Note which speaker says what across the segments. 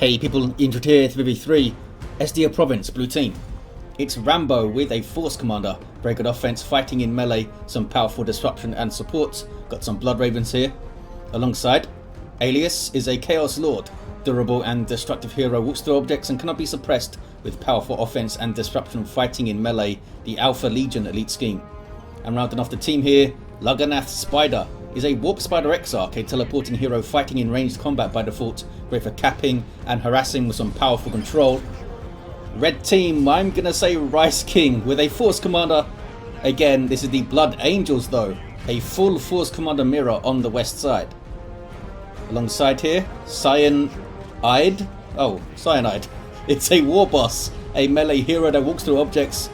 Speaker 1: Hey people, Injured here, 3v3, SDA Province, blue team. It's Rambo with a Force Commander, very good offense, fighting in melee, some powerful disruption and support. Got some Blood Ravens here. Alongside, Alias is a Chaos Lord, durable and destructive hero, walks through objects and cannot be suppressed with powerful offense and disruption, fighting in melee, the Alpha Legion elite scheme. And rounding off the team here, Lugganath Spider is a Warp Spider Exarch, a teleporting hero fighting in ranged combat by default, great for capping and harassing with some powerful control. Red team, I'm gonna say Rice King with a Force Commander. Again, this is the Blood Angels though, a full Force Commander mirror on the west side. Alongside here, cyanIDe. It's a Warboss, a melee hero that walks through objects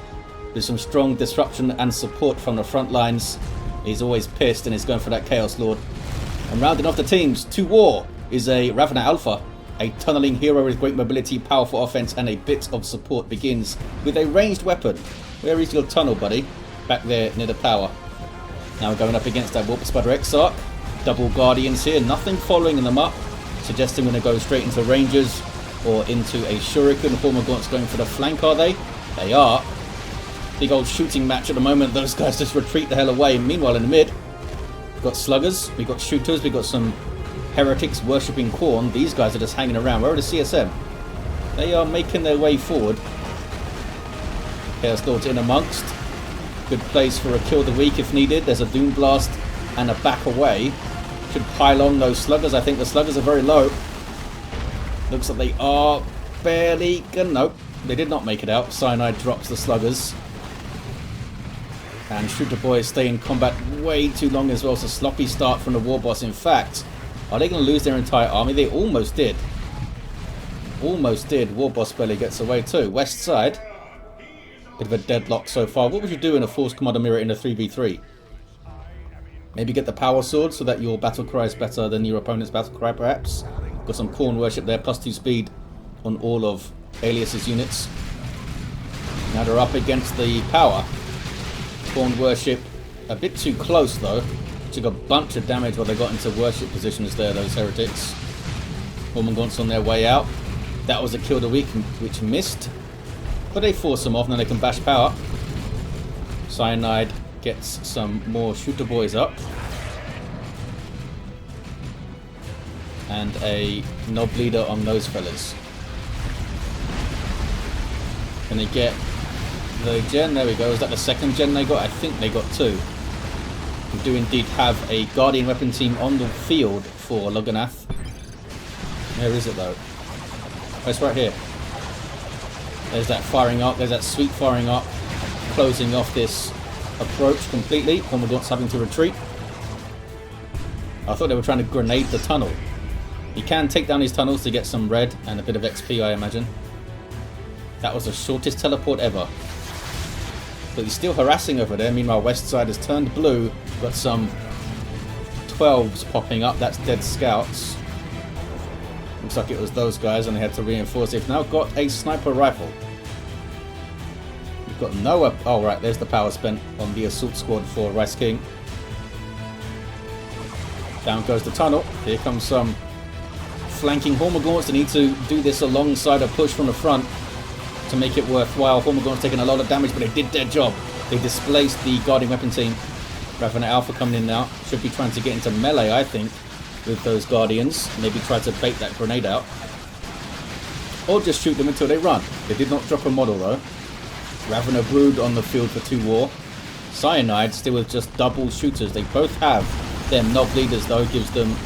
Speaker 1: with some strong disruption and support from the front lines. He's always pissed and is going for that Chaos Lord. And rounding off the teams, to war is a Ravener Alpha, a tunneling hero with great mobility, powerful offense and a bit of support. Begins with a ranged weapon. Where is your tunnel, buddy? Back there near the power. Now we're going up against that Warp Spider Exarch. Double Guardians here, nothing following them up, suggesting we're going to go straight into Rangers or into a Shuriken. Hormagaunts going for the flank, are they? They are. Big old shooting match at the moment. Those guys just retreat the hell away. Meanwhile in the mid, we've got sluggers, we've got shooters, we've got some heretics worshipping Khorne. These guys are just hanging around. Where are the CSM? They are making their way forward. Chaos Lord's in amongst. Good place for a kill of the week if needed. There's a Doom Blast and a back away. Should pile on those sluggers. I think the sluggers are very low. Looks like they are barely gonna. Nope, they did not make it out. cyanIDe drops the sluggers. And Shooter Boys stay in combat way too long as well. It's a sloppy start from the Warboss. In fact, are they going to lose their entire army? They almost did. Almost did. Warboss barely gets away too. West side. Bit of a deadlock so far. What would you do in a Force Commander mirror in a 3v3? Maybe get the Power Sword so that your battle cry is better than your opponent's battle cry perhaps. Got some Khorne worship there. +2 speed on all of Alias's units. Now they're up against the power. Khorne worship a bit too close though. Took a bunch of damage while they got into worship positions there, those heretics. Hormagaunts on their way out. That was a kill of the week which missed. But they force them off, now they can bash power. cyanIDe gets some more Shooter Boys up. And a Knob Leader on those fellas. Can they get the gen? There we go. Is that the second gen they got? I think they got 2. We do indeed have a Guardian weapon team on the field for Lugganath. Where is it though? Oh, it's right here. There's that firing up. There's that sweet firing up, closing off this approach completely. Hormagaunts having to retreat. I thought they were trying to grenade the tunnel. He can take down his tunnels to get some red and a bit of XP, I imagine. That was the shortest teleport ever. But he's still harassing over there. Meanwhile, west side has turned blue. Got some 12s popping up. That's dead scouts. Looks like it was those guys and they had to reinforce. They've now got a sniper rifle. We've got no... Oh, right. There's the power spent on the assault squad for Rice King. Down goes the tunnel. Here comes some flanking Hormagaunts. They need to do this alongside a push from the front to make it worthwhile. Hormagaunts taking a lot of damage, but they did their job. They displaced the Guardian weapon team. Ravener Alpha coming in now. Should be trying to get into melee, I think, with those Guardians. Maybe try to bait that grenade out. Or just shoot them until they run. They did not drop a model, though. Ravener Brood on the field for 2 war. cyanIDe still with just double shooters. They both have their Knob Leaders, though. Gives them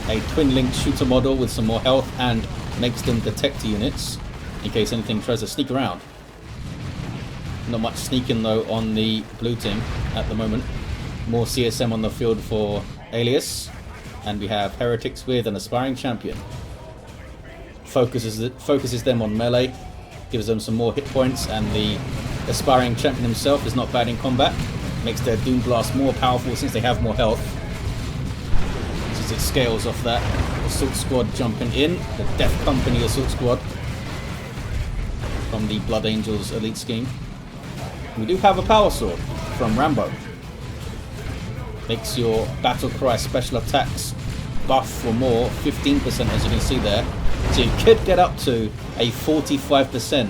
Speaker 1: a twin-linked shooter model with some more health and makes them detector units in case anything tries to sneak around. Not much sneaking though on the blue team at the moment. More CSM on the field for Alias. And we have heretics with an aspiring champion. Focuses them on melee. Gives them some more hit points. And the aspiring champion himself is not bad in combat. Makes their Doom Blast more powerful since they have more health. As it scales off that. Assault squad jumping in. The Death Company assault squad from the Blood Angels elite scheme. We do have a power sword from Rambo. Makes your battle cry special attacks buff or more, 15% as you can see there. So you could get up to a 45%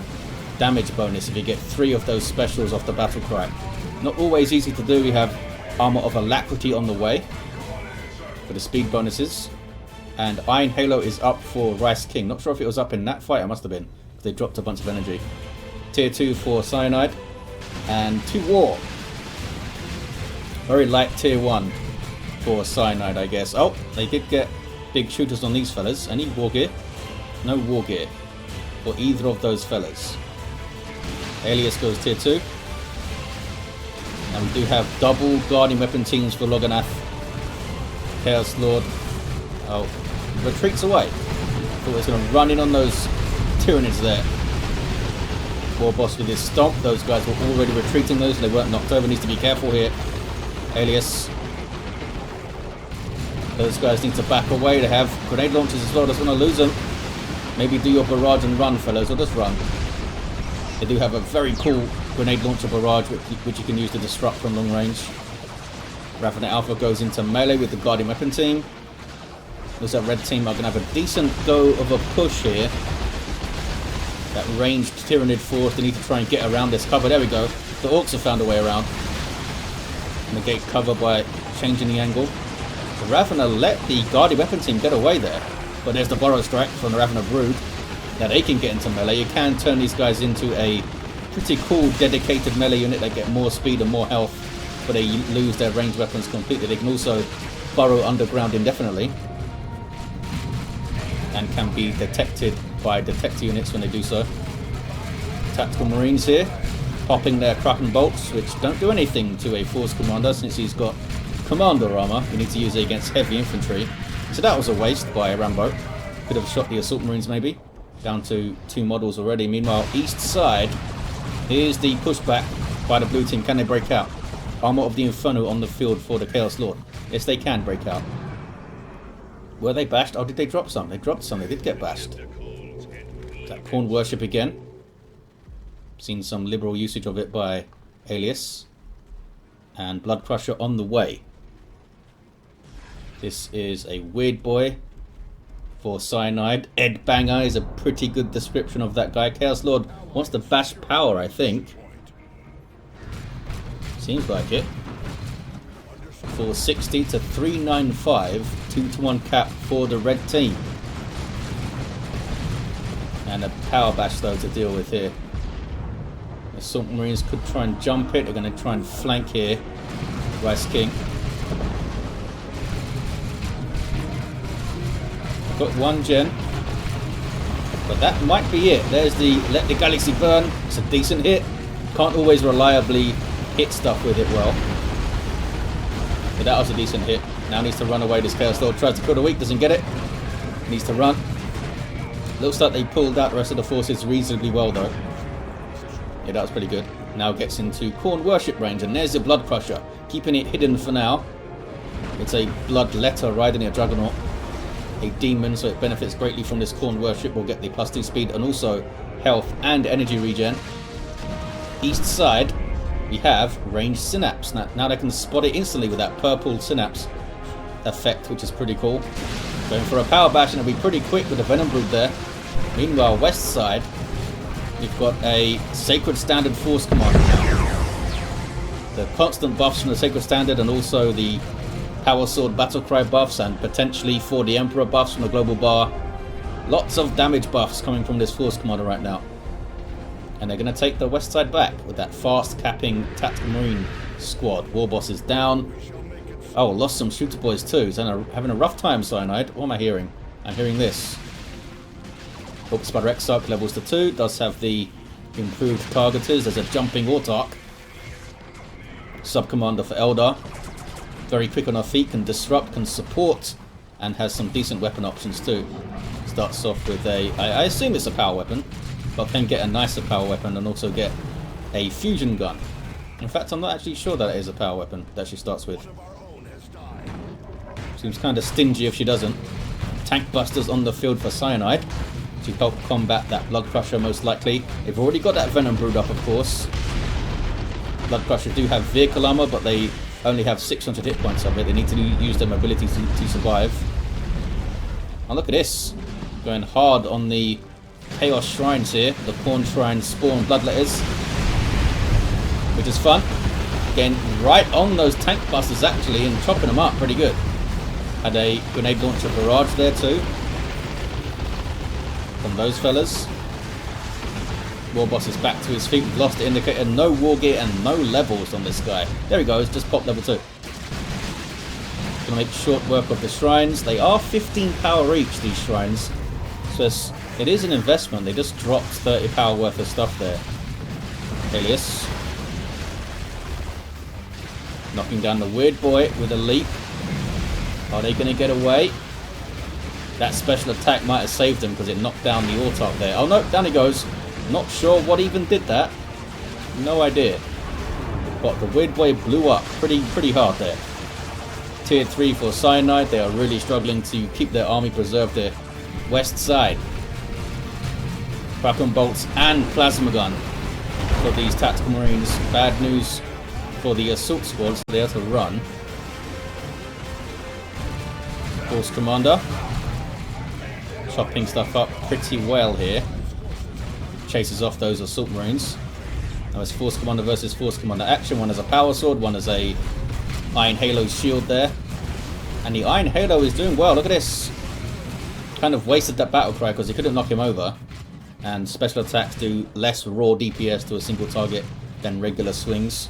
Speaker 1: damage bonus if you get 3 of those specials off the battle cry. Not always easy to do. We have Armor of Alacrity on the way for the speed bonuses. And Iron Halo is up for Rice King. Not sure if it was up in that fight, it must have been. They dropped a bunch of energy. Tier 2 for cyanIDe. And 2 War. Very light tier 1 for cyanIDe, I guess. Oh, they did get big shooters on these fellas. Any war gear? No war gear for either of those fellas. Alias goes tier 2. And we do have double guarding weapon teams for Lugganath. Chaos Lord. Oh, retreats away. Thought he was going to run in on those Tyranids there. Warboss with his stomp. Those guys were already retreating those. They weren't knocked over. Needs to be careful here. Alias. Those guys need to back away. They have grenade launchers as well. Doesn't want to lose them. Maybe do your barrage and run, fellas, or just run. They do have a very cool grenade launcher barrage which you can use to disrupt from long range. Ravenite Alpha goes into melee with the guardian weapon team. Looks like red team are going to have a decent go of a push here. That ranged Tyranid force, they need to try and get around this cover. There we go. The Orks have found a way around. Negate cover by changing the angle. The Ravana let the guardian weapon team get away there. But there's the Burrow Strike from the Ravana Brood. Now they can get into melee. You can turn these guys into a pretty cool dedicated melee unit. They get more speed and more health, but they lose their ranged weapons completely. They can also burrow underground indefinitely and can be detected by detector units when they do so. Tactical Marines here, popping their Kraken bolts, which don't do anything to a force commander since he's got commander armor. You need to use it against heavy infantry. So that was a waste by Rambo. Could have shot the assault marines maybe. Down to 2 models already. Meanwhile, east side, here's the pushback by the blue team. Can they break out? Armor of the Inferno on the field for the Chaos Lord. Yes, they can break out. Were they bashed? Oh, did they drop some? They dropped some. They did get bashed. Is that Corn Worship again? Seen some liberal usage of it by Alias. And Blood Crusher on the way. This is a weird boy for cyanIDe. Ed Banger is a pretty good description of that guy. Chaos Lord wants to bash power, I think. Seems like it. 460 to 395, 2-to-1 cap for the red team. And a power bash though to deal with here. Assault Marines could try and jump it. They're going to try and flank here. Rice King. Got 1 gen. But that might be it. There's the Let the Galaxy Burn. It's a decent hit. Can't always reliably hit stuff with it well. But that was a decent hit. Now needs to run away. This Chaos Lord tries to kill the weak, doesn't get it. Needs to run. Looks like they pulled out the rest of the forces reasonably well though. Yeah, that was pretty good. Now gets into Corn Worship range, and there's the Blood Crusher. Keeping it hidden for now. It's a Blood Letter riding a Juggernaut. A demon, so it benefits greatly from this Corn Worship. Will get the +2 speed and also health and energy regen. East side, we have ranged Synapse. Now they can spot it instantly with that purple Synapse effect, which is pretty cool. Going for a power bash, and it'll be pretty quick with the Venom Brood there. Meanwhile, west side, we've got a Sacred Standard Force Commander now. The constant buffs from the Sacred Standard and also the Power Sword Battlecry buffs, and potentially for the Emperor buffs from the Global Bar. Lots of damage buffs coming from this Force Commander right now. And they're going to take the west side back with that fast capping Tactical Marine squad. Warboss is down. Oh, lost some shooter boys too. He's having a rough time, cyanIDe. What am I hearing? I'm hearing this. Orks Spider Exarch levels to 2. Does have the improved targeters. There's a jumping Autarch. Sub-commander for Eldar. Very quick on her feet, can disrupt, can support, and has some decent weapon options too. Starts off with a, I assume it's a power weapon, but can get a nicer power weapon and also get a fusion gun. In fact, I'm not actually sure that it is a power weapon that she starts with. Seems kind of stingy if she doesn't. Tank busters on the field for cyanIDe to help combat that Blood Crusher most likely. They've already got that Venom Brood up, of course. Blood Crusher do have vehicle armor, but they only have 600 hit points of it. They need to use their mobility to survive. And look at this. Going hard on the Chaos Shrines here. The Pawn Shrine spawn Bloodletters. Which is fun. Again, right on those tank busters actually and chopping them up pretty good. Had a grenade launcher barrage there too. From those fellas. Warboss is back to his feet. We've lost the indicator. No war gear and no levels on this guy. There he goes. Just popped level 2. Gonna make short work of the shrines. They are 15 power each, these shrines. So it is an investment. They just dropped 30 power worth of stuff there. Alias. Knocking down the weird boy with a leap. Are they going to get away? That special attack might have saved them because it knocked down the Autarch there. Oh no, down he goes. Not sure what even did that. No idea. But the weird boy blew up pretty hard there. Tier 3 for cyanIDe. They are really struggling to keep their army preserved there. West side. Crackle bolts and plasma gun for these tactical marines. Bad news for the assault squads. They have to run. Force commander. Chopping stuff up pretty well here. Chases off those assault marines. Now it's force commander versus force commander action. One has a power sword, one has a Iron Halo shield there. And the Iron Halo is doing well. Look at this. Kind of wasted that battle cry because he couldn't knock him over. And special attacks do less raw DPS to a single target than regular swings.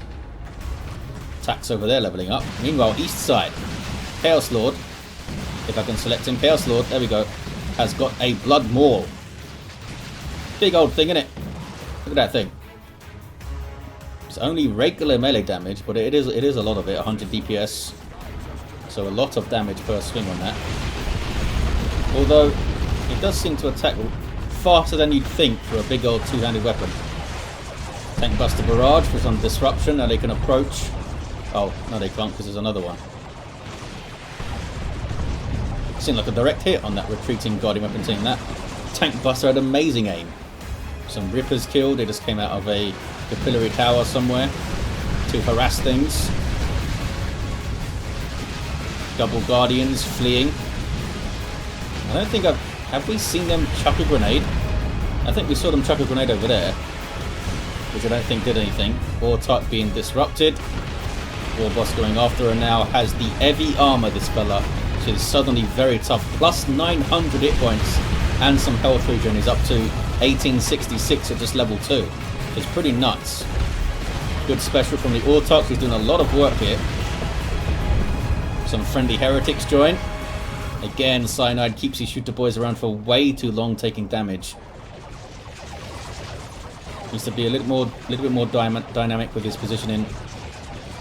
Speaker 1: Attacks over there leveling up. Meanwhile, east side. Chaos Lord. If I can select him. Chaos Lord, there we go. Has got a Blood Maul. Big old thing, innit? Look at that thing. It's only regular melee damage, but it is a lot of it. 100 DPS. So a lot of damage per swing on that. Although, it does seem to attack faster than you'd think for a big old two-handed weapon. Tank Buster Barrage for some disruption. Now they can approach. Oh, no they can't because there's another one. Seemed like a direct hit on that retreating Guardian weapon team. That Tank Buster had amazing aim. Some Rippers killed. They just came out of a capillary tower somewhere to harass things. Double Guardians fleeing. I don't think have we seen them chuck a grenade? I think we saw them chuck a grenade over there, which I don't think did anything. Autarch being disrupted. Warboss going after her now. Has the heavy armor, this fella. Which is suddenly very tough. Plus 900 hit points and some health regen. Is up to 1866 at just level 2. It's pretty nuts. Good special from the Autarch, who's doing a lot of work here. Some friendly heretics join. Again, cyanIDe keeps his shooter boys around for way too long, taking damage. Needs to be a little bit more dynamic with his positioning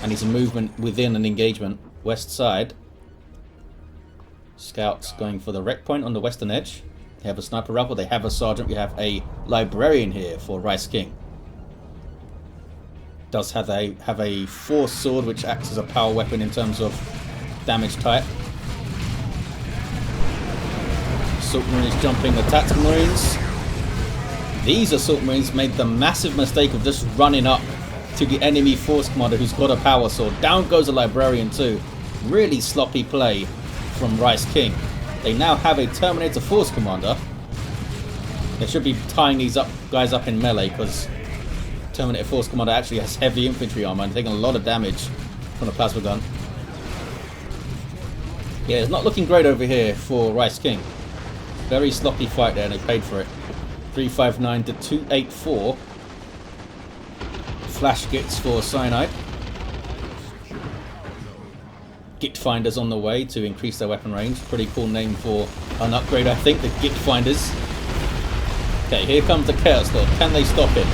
Speaker 1: and his movement within an engagement. West side. Scouts going for the wreck point on the western edge. They have a sniper rifle, they have a sergeant, we have a librarian here for Rice King. Does have a force sword which acts as a power weapon in terms of damage type. Assault Marines jumping the tactical Marines. These Assault Marines made the massive mistake of just running up to the enemy force commander who's got a power sword. Down goes a librarian too. Really sloppy play from Rice King. They now have a Terminator Force Commander. They should be tying these guys up in melee because Terminator Force Commander actually has heavy infantry armor and taking a lot of damage from the plasma gun. Yeah, it's not looking great over here for Rice King. Very sloppy fight there and they paid for it. 359 to 284. Flash Gits for cyanIDe. Git Finders on the way to increase their weapon range. Pretty cool name for an upgrade, I think, the Git Finders. Okay, here comes the Chaos Lord. Can they stop it?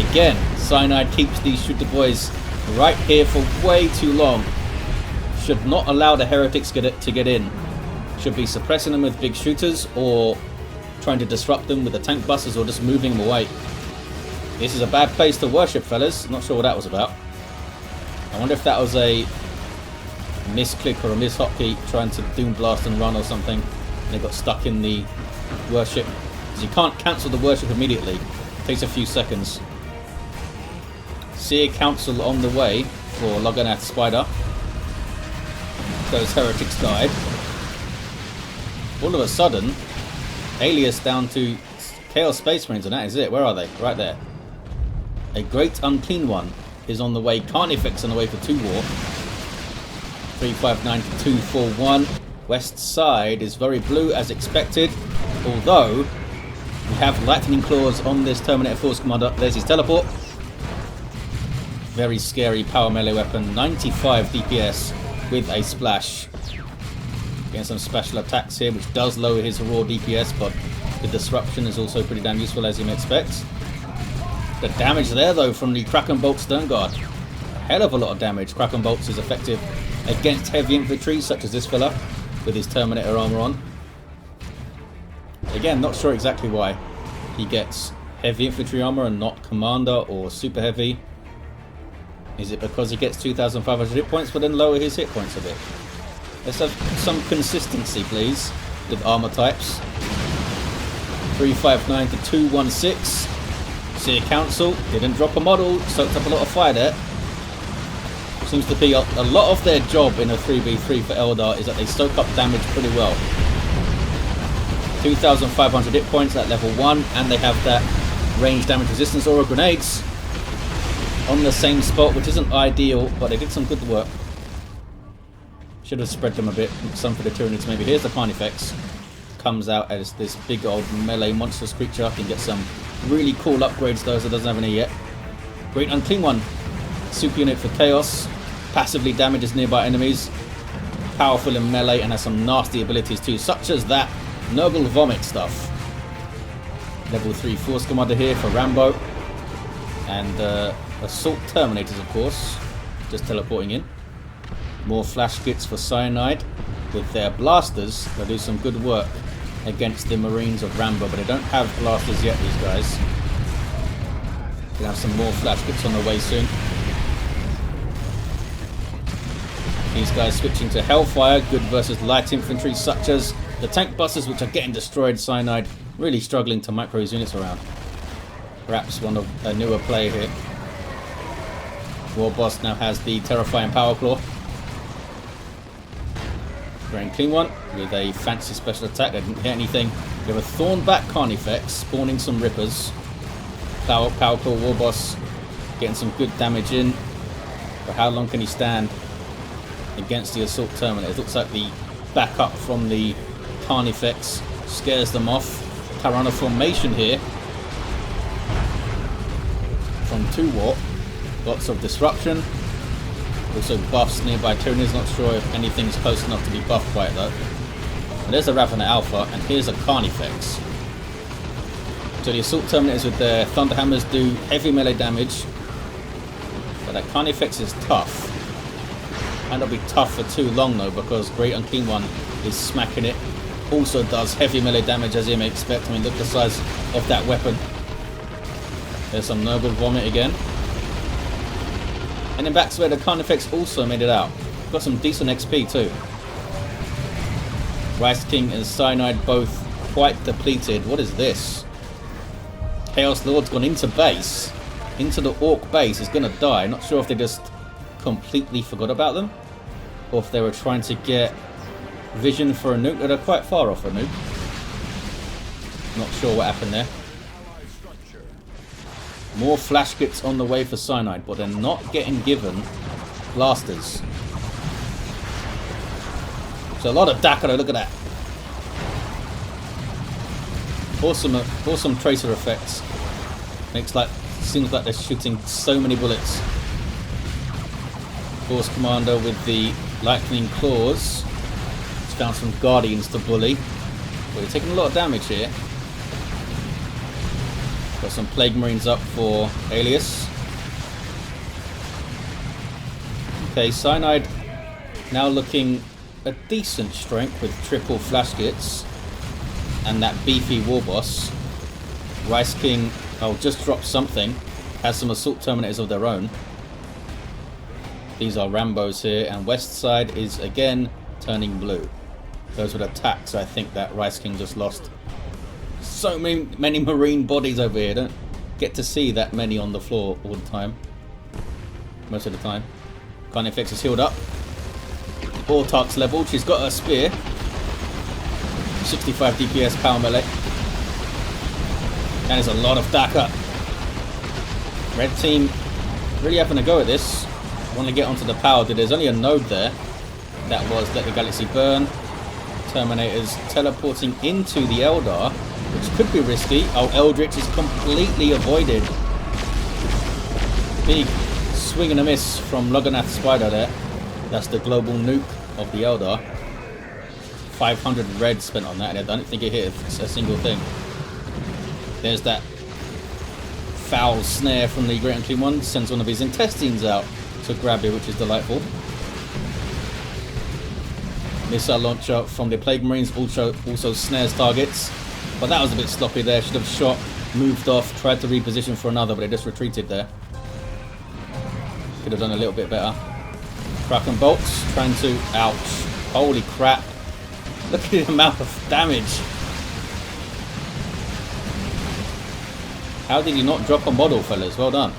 Speaker 1: Again, cyanIDe keeps these shooter boys right here for way too long. Should not allow the heretics to get in. Should be suppressing them with big shooters or trying to disrupt them with the tank busters or just moving them away. This is a bad place to worship, fellas. Not sure what that was about. I wonder if that was a misclick or a mishotkey trying to doom blast and run or something. They got stuck in the worship. Because you can't cancel the worship immediately. It takes a few seconds. Seer Council on the way for Lugganath Spider. Those heretics died. all of a sudden, Alias down to Chaos Space Marines, and that is it. Where are they? Right there. A Great Unclean One is on the way. Carnifex on the way for 2 war. 359 to 241. West side is very blue as expected, although we have Lightning Claws on this Terminator Force Commander. There's his teleport. Very scary power melee weapon. 95 DPS with a splash. Getting some special attacks here, which does lower his raw DPS, but the disruption is also pretty damn useful, as you may expect. The damage there, though, from the Kraken Bolt Stern Guard. A hell of a lot of damage. Kraken Bolts is effective against heavy infantry, such as this fella, with his Terminator armor on. Again, not sure exactly why he gets heavy infantry armor and not commander or super heavy. Is it because he gets 2,500 hit points but then lower his hit points a bit? Let's have some consistency, please, with armor types. 359 to 216. Seer Council didn't drop a model, soaked up a lot of fire there. Seems to be a lot of their job in a 3v3 for Eldar is that they soak up damage pretty well. 2,500 hit points at level 1, and they have that range damage resistance aura grenades on the same spot, which isn't ideal, but they did some good work. Should have spread them a bit, some for the Tyranids maybe. Here's the Carnifex. Comes out as this big old melee monstrous creature. Can get some really cool upgrades though, so it doesn't have any yet. Great Unclean One. Super unit for Chaos. Passively damages nearby enemies. Powerful in melee and has some nasty abilities too, such as that Noble Vomit stuff. Level 3 Force Commander here for Rambo. And Assault Terminators, of course. Just teleporting in. More flash kits for cyanIDe. With their blasters, they'll do some good work against the Marines of Rambo, but they don't have blasters yet, these guys. We'll have some more flash kits on the way soon. These guys switching to Hellfire, good versus light infantry, such as the tank busters, which are getting destroyed. cyanIDE really struggling to micro his units around. Perhaps one of a newer play here. Warboss now has the terrifying Power Claw. Very clean one with a fancy special attack. They didn't hit anything. We have a Thornback Carnifex spawning some Rippers. Power Claw Warboss getting some good damage in. But how long can he stand against the Assault Terminators? Looks like the backup from the Carnifex scares them off. Tyranids formation here from 2 Warp. Lots of disruption. Also buffs nearby Tyranids. Not sure if anything's close enough to be buffed by it though. And there's a Ravener Alpha, and here's a Carnifex. So the Assault Terminators with their Thunderhammers do heavy melee damage. But that Carnifex is tough. And it'll be tough for too long though, because Great Unclean One is smacking it. Also does heavy melee damage, as you may expect. I mean, look at the size of that weapon. There's some Noble Vomit again. And then back to where the Carnifex also made it out. Got some decent XP too. Rice King and cyanIDe both quite depleted. What is this? Chaos Lord's gone into base. Into the Ork base. Is going to die. Not sure if they just completely forgot about them, or if they were trying to get vision for a nuke. They're quite far off a nuke. Not sure what happened there. More flash kits on the way for cyanIDE, but they're not getting given blasters. So a lot of Dakar, look at that. Awesome tracer effects. Seems like they're shooting so many bullets. Force Commander with the Lightning Claws. It's found some Guardians to bully. But we're taking a lot of damage here. Got some Plague Marines up for Alias. Okay, cyanIDE now looking a decent strength with triple flash kits and that beefy Warboss. Rice King, just dropped something. Has some Assault Terminators of their own. These are Rambos here, and West side is again turning blue. Those were the attacks I think that Rice King just lost. So many Marine bodies over here. Don't get to see that many on the floor all the time. Most of the time. Carnifex is healed up. Autarch's leveled. She's got her spear. 65 DPS power melee. And there's a lot of Daka. Red team really having a go at this. Want to get onto the power. There's only a node there. That was Let the Galaxy Burn. Terminators teleporting into the Eldar, which could be risky. Oh, Eldritch is completely avoided. Big swing and a miss from Lugganath Spider there. That's the global nuke of the Eldar. 500 red spent on that, and I don't think it hit a single thing. There's that foul snare from the Great Unclean One. Sends one of his intestines out to grab it, which is delightful. Missile launcher from the Plague Marines also snares targets. But that was a bit sloppy there. Should have shot, moved off, tried to reposition for another, but it just retreated there. Could have done a little bit better. Kraken bolts, trying to... Ouch. Holy crap. Look at the amount of damage. How did he not drop a model, fellas? Well done.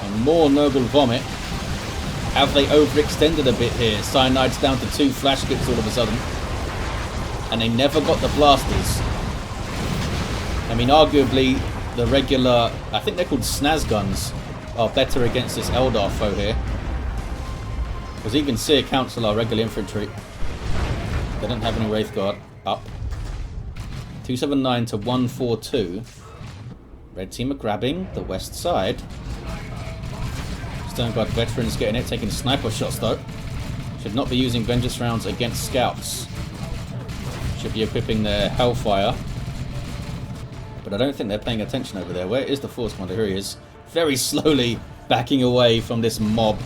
Speaker 1: And more Noble Vomit. Have they overextended a bit here? Cyanide's down to 2 flash kits all of a sudden. And they never got the blasters. I mean, arguably, the regular... I think they're called snaz guns are better against this Eldar foe here. Because even Seer Council are regular infantry. They don't have any Wraith Guard. Up. 279 to 142. Red team are grabbing the west side. Stone Guard veterans getting it, taking sniper shots though. Should not be using vengeance rounds against scouts. Should be equipping their Hellfire. But I don't think they're paying attention over there. Where is the Force Commander? Here he is. Very slowly backing away from this mob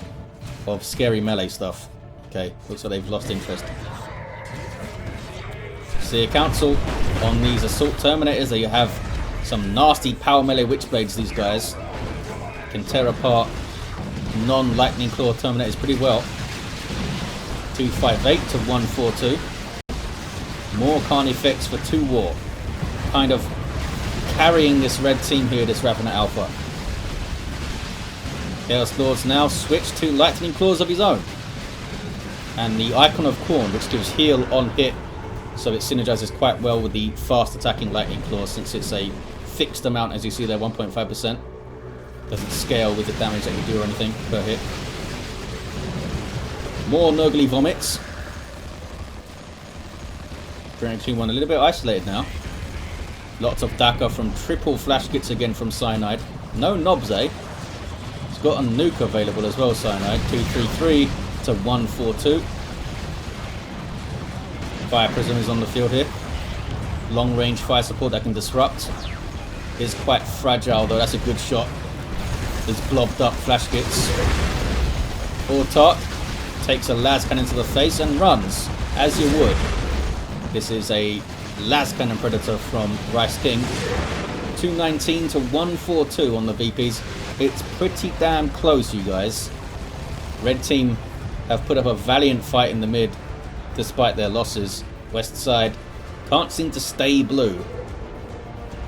Speaker 1: of scary melee stuff. Okay, looks like they've lost interest. See a council on these assault terminators. They have some nasty power melee witchblades. These guys can tear apart non-lightning claw terminators pretty well. 258 to 142. More Carnifex for 2 war. Kind of carrying this red team here, this Ravenous Alpha. Chaos Lords now switch to lightning claws of his own. And the Icon of Khorne, which gives heal on hit, so it synergizes quite well with the fast attacking lightning claws, since it's a fixed amount, as you see there, 1.5%. Doesn't scale with the damage that you do or anything per hit. More Nurgly Vomits. Great one a little bit isolated now. Lots of Daka from triple flash kits again from cyanIDe. No knobs, eh? It's got a nuke available as well, cyanIDe. 233 to 142. Fire Prism is on the field here. Long range fire support that can disrupt. Is quite fragile though, that's a good shot. There's blobbed up flash kits. Autark takes a las cannon to the face and runs, as you would. This is a las cannon predator from Rice King. 219 to 142 on the VPs. It's pretty damn close, you guys. Red team have put up a valiant fight in the mid, despite their losses. West side can't seem to stay blue.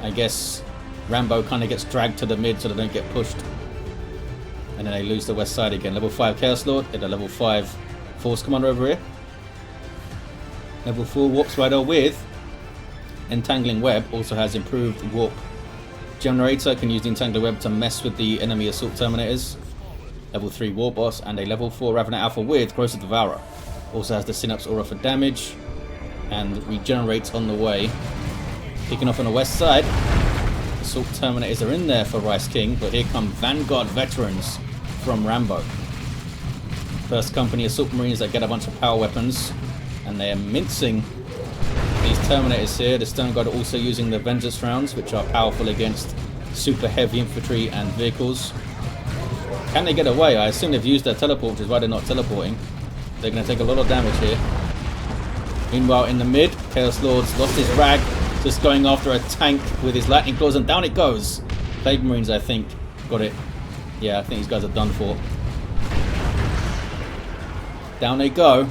Speaker 1: I guess Rambo kind of gets dragged to the mid so they don't get pushed. And then they lose the west side again. Level 5 Chaos Lord and a level 5 Force Commander over here. Level 4 Warp Spider with Entangling Web. Also has improved Warp Generator. Can use the Entangling Web to mess with the enemy assault terminators. Level 3 Warboss and a level 4 Ravenous Alpha with Grosser Devourer. Also has the Synapse Aura for damage. And regenerates on the way. Kicking off on the west side. Assault terminators are in there for Rice King, but here come Vanguard veterans from Rambo. First company assault marines that get a bunch of power weapons, and they are mincing these terminators here. The Stone Guard are also using the vengeance rounds, which are powerful against super heavy infantry and vehicles. Can they get away? I assume they've used their teleport, which is why they're not teleporting. They're going to take a lot of damage here. Meanwhile, in the mid, Chaos Lord's lost his rag. Just going after a tank with his lightning claws, and down it goes. Plague Marines, I think, got it. Yeah, I think these guys are done for. Down they go.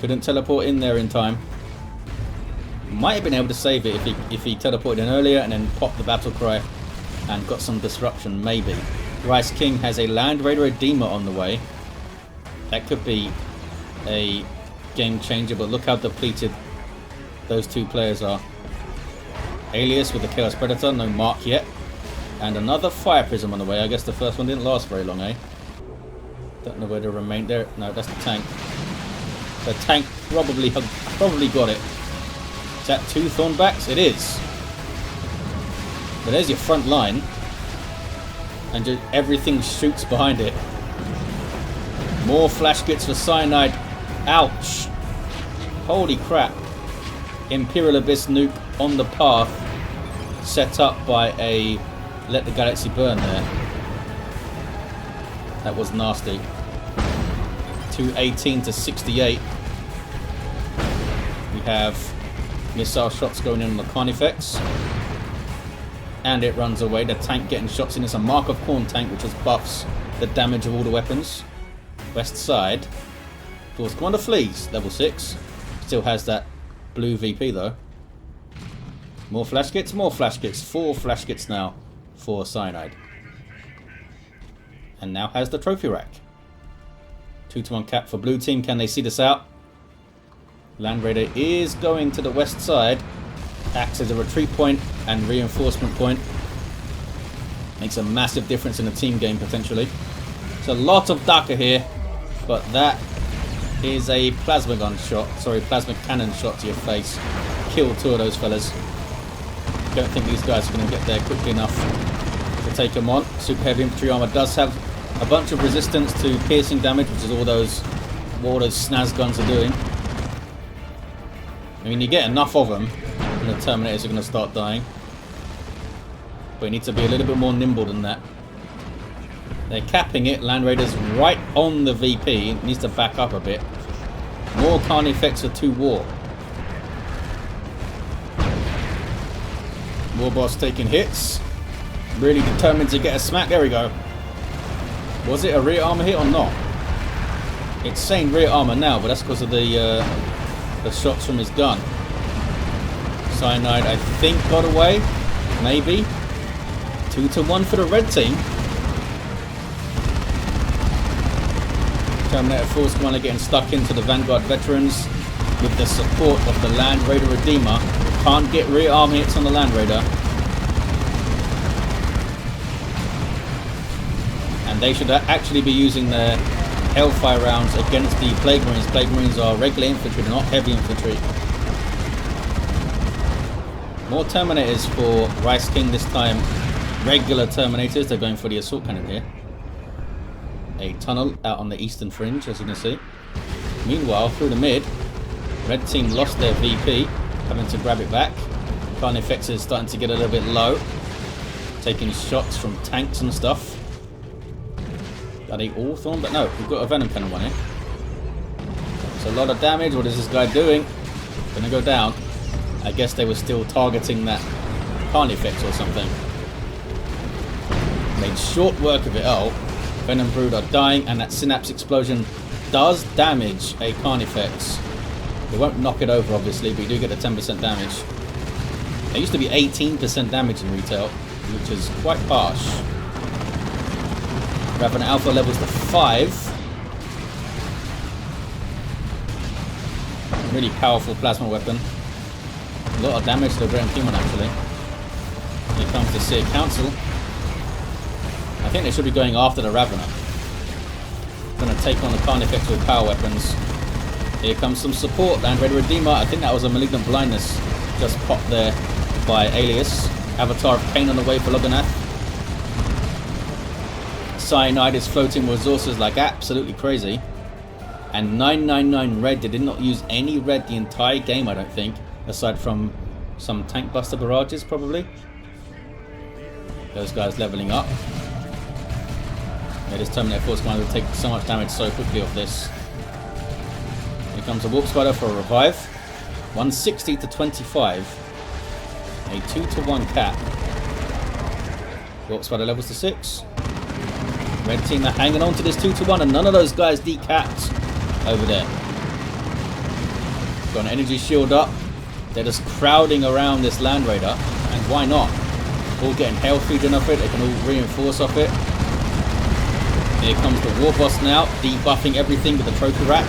Speaker 1: Couldn't teleport in there in time. Might have been able to save it if he teleported in earlier and then popped the battle cry and got some disruption, maybe. Rice King has a Land Raider Redeemer on the way. That could be a game changer, but look how depleted those two players are. Alias with the Chaos Predator, no mark yet. And another Fire Prism on the way. I guess the first one didn't last very long, eh? Don't know where to remain there. No, that's the tank. The tank probably got it. Is that 2 Thornbacks? It is. But there's your front line. And just everything shoots behind it. More flash kits for cyanIDe. Ouch. Holy crap. Imperial Abyss nuke on the path. Set up by a Let the Galaxy Burn there. That was nasty. 218 to 68. We have missile shots going in on the Carnifex. And it runs away. The tank getting shots in. It's a Mark of Khorne tank, which just buffs the damage of all the weapons. West side. Force Commander flees. Level 6. Still has that blue VP though. More flash kits, more flash kits. 4 flash kits now for cyanIDe. And now has the trophy rack. 2-to-1 cap for blue team. Can they see this out? Land Raider is going to the west side. Acts as a retreat point and reinforcement point. Makes a massive difference in the team game potentially. It's a lot of Daka here, but that is a plasma gun shot. Sorry, plasma cannon shot to your face. Kill 2 of those fellas. Don't think these guys are going to get there quickly enough to take them on. Super heavy infantry armor does have a bunch of resistance to piercing damage, which is what all those snaz guns are doing. I mean, you get enough of them, and the Terminators are going to start dying. But you need to be a little bit more nimble than that. They're capping it. Land Raiders right on the VP. Needs to back up a bit. More Carnifex for 2 war. Warboss taking hits. Really determined to get a smack. There we go. Was it a rear armor hit or not? It's saying rear armor now, but that's because of the shots from his gun. cyanIDe, I think, got away. Maybe. 2-to-1 for the red team. Terminator Force Commander getting stuck into the Vanguard veterans with the support of the Land Raider Redeemer. Can't get rear arm hits on the Land Raider. And they should actually be using their Hellfire rounds against the Plague Marines. Plague Marines are regular infantry, they're not heavy infantry. More Terminators for Rice King this time. Regular Terminators, they're going for the assault cannon here. A tunnel out on the eastern fringe, as you can see. Meanwhile, through the mid, red team lost their VP, having to grab it back. Carnifex is starting to get a little bit low, taking shots from tanks and stuff. Are they all thorn? But no, we've got a venom cannon one here. It's a lot of damage. What is this guy doing? Gonna go down. I guess they were still targeting that Carnifex or something. Made short work of it. Oh. Venom Brood are dying, and that Synapse Explosion does damage a Carnifex. It won't knock it over, obviously, but you do get the 10% damage. It used to be 18% damage in retail, which is quite harsh. Raven Alpha levels to 5. Really powerful plasma weapon. A lot of damage to the Grand Human, actually. Here comes the Seer Council. I think they should be going after the Ravener. Going to take on the Carnifex with power weapons. Here comes some support. Land Raider Redeemer. I think that was a Malignant Blindness just popped there by Alias. Avatar of Pain on the way for Lugganath. cyanIDe is floating resources like absolutely crazy. And 999 red. They did not use any red the entire game, I don't think. Aside from some tank buster barrages, probably. Those guys leveling up. Yeah, this Terminator Force Commander will take so much damage so quickly off this. Here comes a Warp Spider for a revive. 160 to 25. A 2-to-1 cap. Warp Spider levels to 6. Red team are hanging on to this 2-to-1, and none of those guys decapped over there. Got an energy shield up. They're just crowding around this Land Raider, and why not? All getting Hail Fusion off it, they can all reinforce off it. Here comes the Warboss now, debuffing everything with the trophy rack.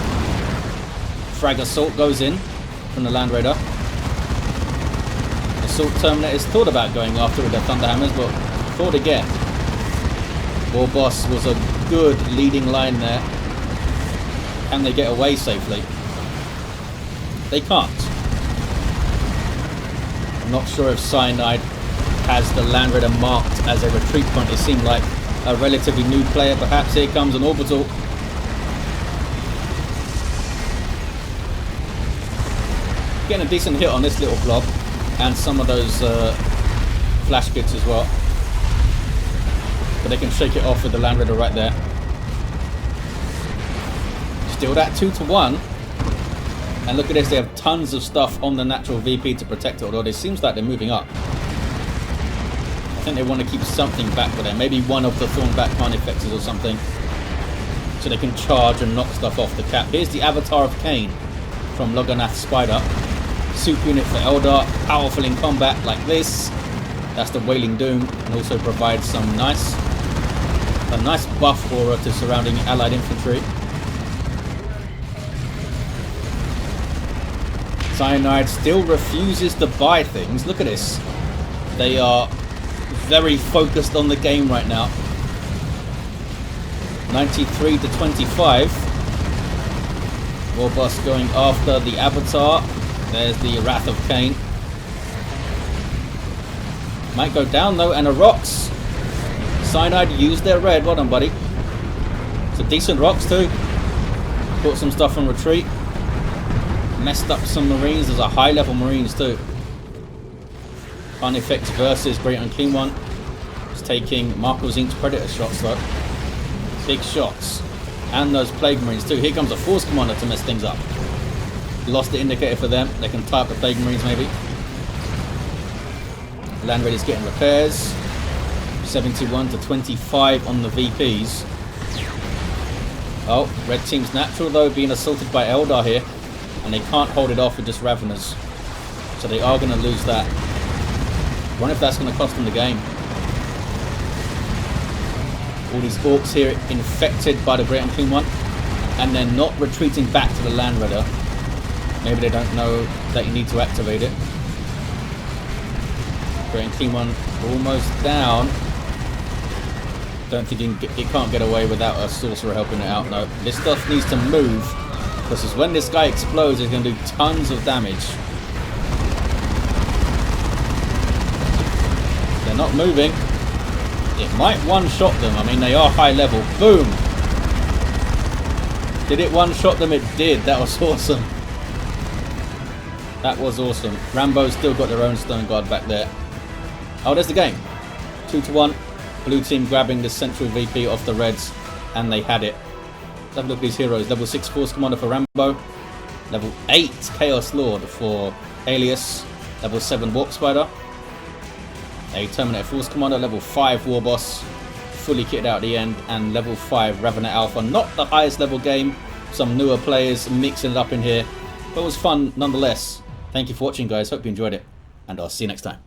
Speaker 1: Frag Assault goes in from the Land Raider. Assault Terminators thought about going after with their Thunderhammers, but thought again. Warboss was a good leading line there. Can they get away safely? They can't. I'm not sure if cyanIDe has the Land Raider marked as a retreat point. It seemed like a relatively new player perhaps. Here comes an orbital. Getting a decent hit on this little blob and some of those flash kits as well. But they can shake it off with the Land Raider right there. Still that 2-to-1. And look at this, they have tons of stuff on the natural VP to protect it, although it seems like they're moving up. I think they want to keep something back for them. Maybe one of the Thornback Carnifexes or something. So they can charge and knock stuff off the cap. Here's the Avatar of Cain from Lugganath Spider. Super unit for Eldar, powerful in combat like this. That's the Wailing Doom, and also provides a nice buff aura to surrounding allied infantry. cyanIDe still refuses to buy things. Look at this. They are very focused on the game right now. 93-25. Warboss going after the Avatar. There's the Wrath of Cain. Might go down though, and a Rocks. cyanIDe used their red. Well done, buddy. It's a decent Rocks too. Caught some stuff on retreat. Messed up some Marines. There's a high level Marines too. Carnifex versus Great Unclean One. It's taking Marco's Ink's Predator shots though. Big shots. And those Plague Marines too. Here comes a Force Commander to mess things up. Lost the indicator for them. They can tie up the Plague Marines maybe. Land Raider's getting repairs. 71-25 on the VPs. Oh, red team's natural though being assaulted by Eldar here. And they can't hold it off with just Raveners. So they are going to lose that. I wonder if that's going to cost them the game. All these Orks here infected by the Great Unclean One. And they're not retreating back to the Land Raider. Maybe they don't know that you need to activate it. Great Unclean One almost down. Don't think it can't get away without a sorcerer helping it out. No, this stuff needs to move. Because when this guy explodes, it's going to do tons of damage. They're not moving. It might one-shot them. I mean, they are high level. Boom! Did it one-shot them? It did. That was awesome. That was awesome. Rambo's still got their own Stone Guard back there. Oh, there's the game. 2-to-1. Blue team grabbing the central VP off the Reds. And they had it. Have a look at these heroes. Level 6 Force Commander for Rambo. Level 8 Chaos Lord for Alias. Level 7 Warp Spider. A Terminator Force Commander. Level 5 Warboss. Fully kitted out at the end. And level 5 Ravener Alpha. Not the highest level game. Some newer players mixing it up in here. But it was fun nonetheless. Thank you for watching, guys. Hope you enjoyed it. And I'll see you next time.